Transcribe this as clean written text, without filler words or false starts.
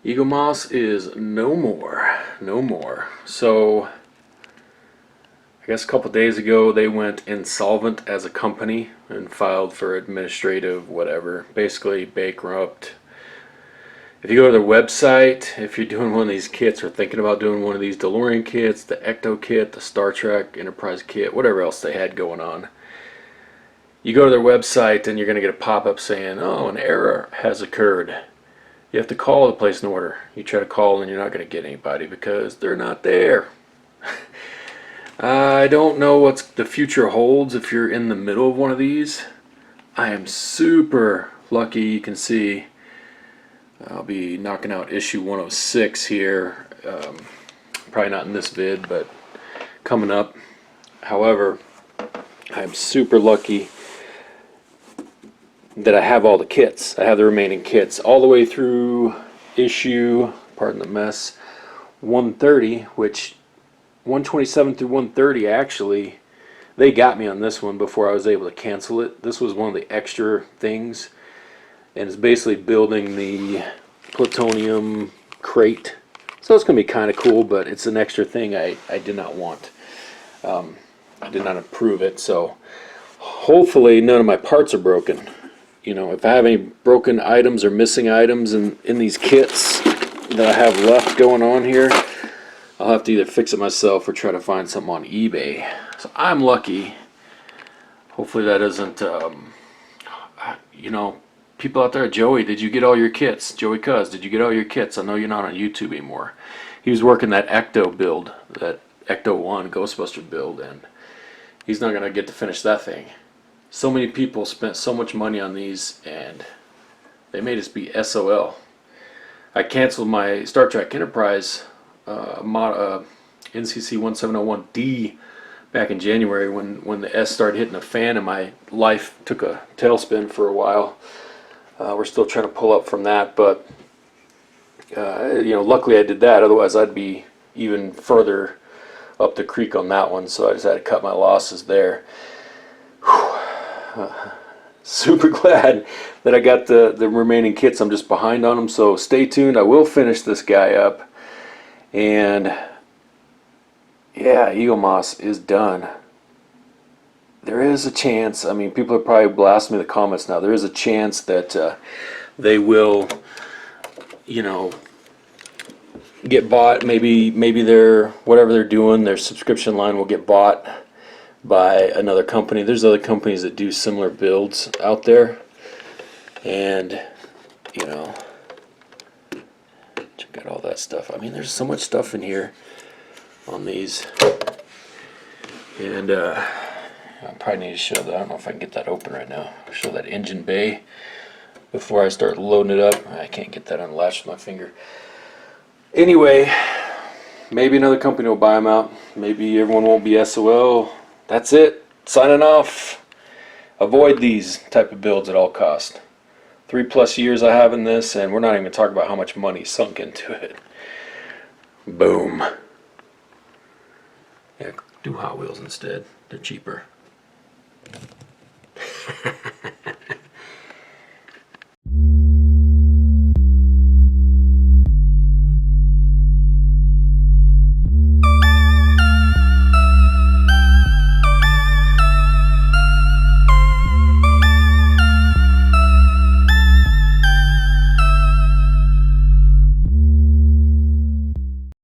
Eaglemoss is no more. No more. So, I guess a couple days ago they went insolvent as a company and filed for administrative whatever. Basically bankrupt. If you go to their website, if you're doing one of these kits or thinking about doing one of these DeLorean kits, the Ecto kit, the Star Trek Enterprise kit, whatever else they had going on, you go to their website and you're going to get a pop-up saying, oh, an error has occurred. You have to call to place an order. You try to call and you're not going to get anybody because they're not there. I don't know what the future holds if you're in the middle of one of these. I am super lucky. You can see I'll be knocking out issue 106 here. Probably not in this vid, but coming up. However, I'm super lucky that I have all the kits. I have the remaining kits all the way through issue, pardon the mess, 130, which 127 through 130 actually, they got me on this one before I was able to cancel it. This was one of the extra things, and it's basically building the plutonium crate. So it's going to be kind of cool, but it's an extra thing I did not want. I did not approve it, so hopefully none of my parts are broken. You know, if I have any broken items or missing items in these kits that I have left going on here, I'll have to either fix it myself or try to find something on eBay. So I'm lucky. Hopefully that isn't, you know, people out there, Joey, did you get all your kits? Joey Cuz, did you get all your kits? I know you're not on YouTube anymore. He was working that Ecto build, that Ecto 1 Ghostbuster build, and he's not going to get to finish that thing. So many people spent so much money on these, and they made us be SOL. I canceled my Star Trek Enterprise NCC 1701D back in January when the S started hitting the fan and my life took a tailspin for a while. We're still trying to pull up from that, but you know, luckily I did that. Otherwise, I'd be even further up the creek on that one. So I just had to cut my losses there. Super glad that I got the remaining kits. I'm just behind on them, so stay tuned. I will finish this guy up, and yeah, Eaglemoss is done. There is a chance, I mean, people are probably blasting me in the comments now, there is a chance that they will, you know, get bought. Maybe their, whatever they're doing, their subscription line will get bought by another company. There's other companies that do similar builds out there, and you know, check out all that stuff. I mean, there's so much stuff in here on these, and I probably need to show that. I don't know if I can get that open right now. I'll show that engine bay before I start loading it up. I can't get that unlatched with my finger. Anyway, maybe another company will buy them out. Maybe everyone won't be SOL. That's it. Signing off. Avoid these type of builds at all costs. 3+ years I have in this, and we're not even talking about how much money sunk into it. Boom. Yeah, do Hot Wheels instead. They're cheaper.